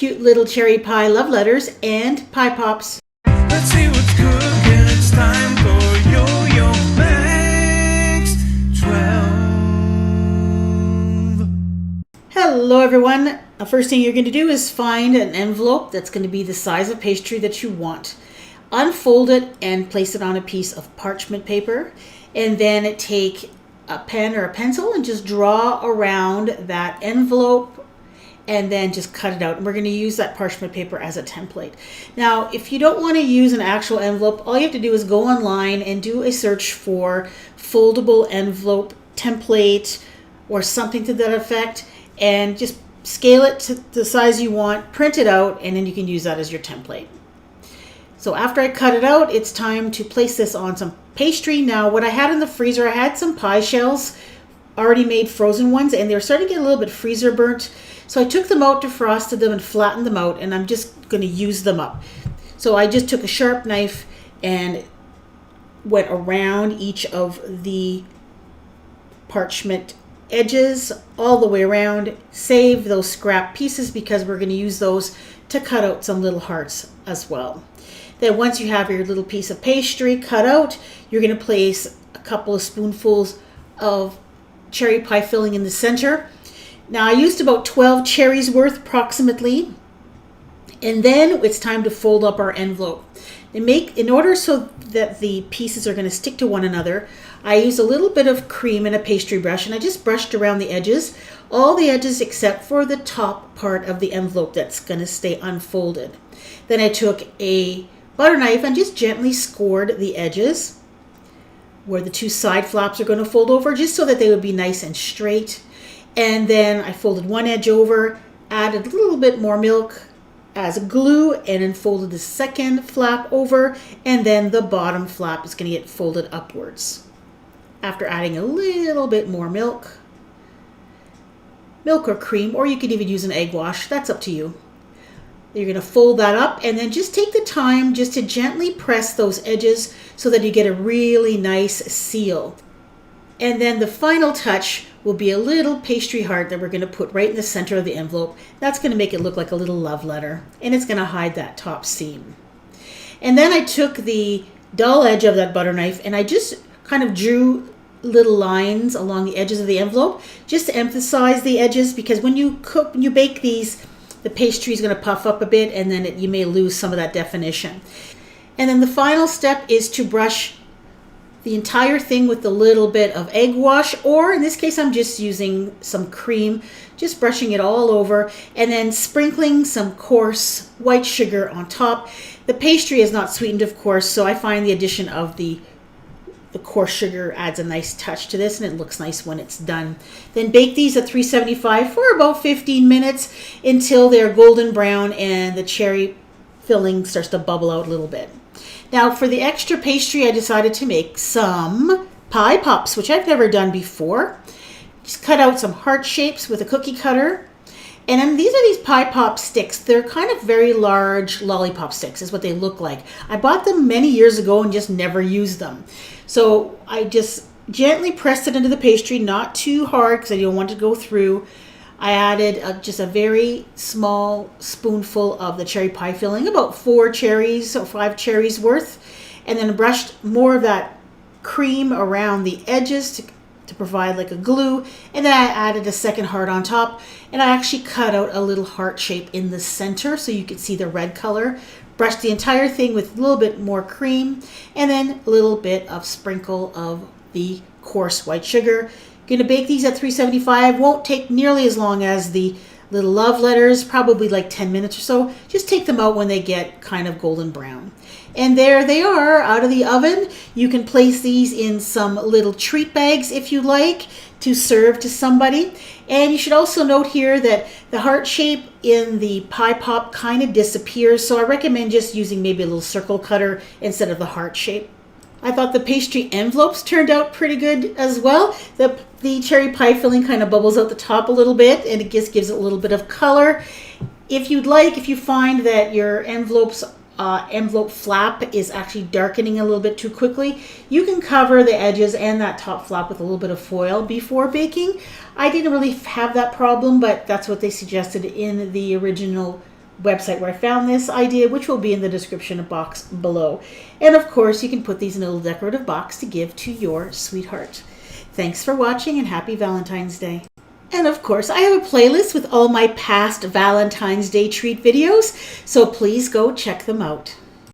cute little cherry pie love letters and pie pops. Let's see what's cooking. It's time for Yo-Yo Makes 12. Hello everyone. The first thing you're going to do is find an envelope that's going to be the size of pastry that you want. Unfold it and place it on a piece of parchment paper, and then take a pen or a pencil and just draw around that envelope and then just cut it out. And we're going to use that parchment paper as a template. Now, if you don't want to use an actual envelope, all you have to do is go online and do a search for foldable envelope template or something to that effect, and just scale it to the size you want, print it out, and then you can use that as your template. So after I cut it out, it's time to place this on some pastry. Now, what I had in the freezer, I had some pie shells, already made frozen ones, and they were starting to get a little bit freezer burnt. So I took them out, defrosted them, and flattened them out, and I'm just going to use them up. So I just took a sharp knife and went around each of the parchment edges all the way around. Save those scrap pieces because we're going to use those to cut out some little hearts as well. Then once you have your little piece of pastry cut out, you're going to place a couple of spoonfuls of cherry pie filling in the center. Now I used about 12 cherries worth approximately. And then it's time to fold up our envelope. In order so that the pieces are going to stick to one another, I used a little bit of cream in a pastry brush, and I just brushed around the edges, all the edges except for the top part of the envelope that's going to stay unfolded. Then I took a butter knife and just gently scored the edges where the two side flaps are going to fold over, just so that they would be nice and straight. And then I folded one edge over, added a little bit more milk as glue, and then folded the second flap over, and then the bottom flap is going to get folded upwards. After adding a little bit more milk or cream, or you could even use an egg wash, that's up to you. You're going to fold that up, and then just take the time just to gently press those edges so that you get a really nice seal. And then the final touch will be a little pastry heart that we're going to put right in the center of the envelope. That's going to make it look like a little love letter, and it's going to hide that top seam. And then I took the dull edge of that butter knife and I just kind of drew little lines along the edges of the envelope just to emphasize the edges, because when you bake these, the pastry is going to puff up a bit, and then you may lose some of that definition. And then the final step is to brush the entire thing with a little bit of egg wash, or in this case I'm just using some cream, just brushing it all over, and then sprinkling some coarse white sugar on top. The pastry is not sweetened, of course, so I find the addition of the coarse sugar adds a nice touch to this, and it looks nice when it's done. Then bake these at 375 for about 15 minutes until they're golden brown and the cherry filling starts to bubble out a little bit. Now for the extra pastry, I decided to make some pie pops, which I've never done before. Just cut out some heart shapes with a cookie cutter. And then these are these pie pop sticks. They're kind of very large lollipop sticks is what they look like. I bought them many years ago and just never used them. So I just gently pressed it into the pastry, not too hard because I don't want it to go through. I added just a very small spoonful of the cherry pie filling, about 4 cherries or 5 cherries worth, and then brushed more of that cream around the edges to provide like a glue, and then I added a second heart on top, and I actually cut out a little heart shape in the center so you could see the red color. Brushed the entire thing with a little bit more cream, and then a little bit of sprinkle of the coarse white sugar. Going to bake these at 375. Won't take nearly as long as the little love letters, probably like 10 minutes or so. Just take them out when they get kind of golden brown. And there they are out of the oven. You can place these in some little treat bags if you like to serve to somebody. And you should also note here that the heart shape in the pie pop kind of disappears, so I recommend just using maybe a little circle cutter instead of the heart shape. I thought the pastry envelopes turned out pretty good as well. The cherry pie filling kind of bubbles out the top a little bit, and it just gives it a little bit of color. If you find that your envelope flap is actually darkening a little bit too quickly, you can cover the edges and that top flap with a little bit of foil before baking. I didn't really have that problem, but that's what they suggested in the original website where I found this idea, which will be in the description box below. And of course, you can put these in a little decorative box to give to your sweetheart. Thanks for watching and happy Valentine's Day. And of course, I have a playlist with all my past Valentine's Day treat videos, so please go check them out.